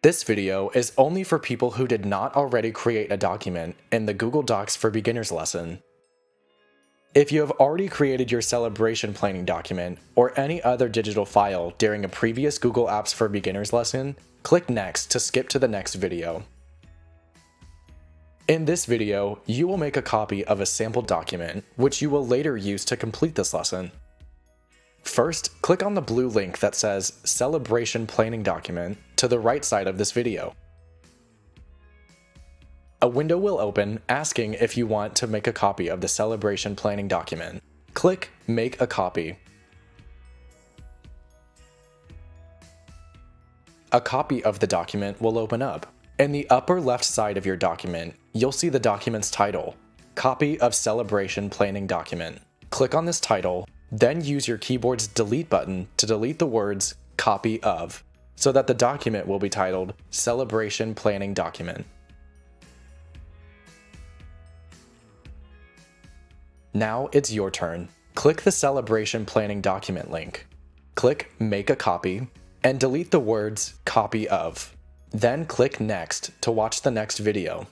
This video is only for people who did not already create a document in the Google Docs for Beginners lesson. If you have already created your celebration planning document or any other digital file during a previous Google Apps for Beginners lesson, click Next to skip to the next video. In this video, you will make a copy of a sample document, which you will later use to complete this lesson. First, click on the blue link that says Celebration Planning Document to the right side of this video. A window will open asking if you want to make a copy of the celebration planning document. Click Make a Copy. A copy of the document will open up. In the upper left side of your document, you'll see the document's title, Copy of Celebration Planning Document. Click on this title, then use your keyboard's Delete button to delete the words Copy of, so that the document will be titled Celebration Planning Document. Now it's your turn. Click the Celebration Planning Document link. Click Make a Copy, and delete the words Copy of. Then click Next to watch the next video.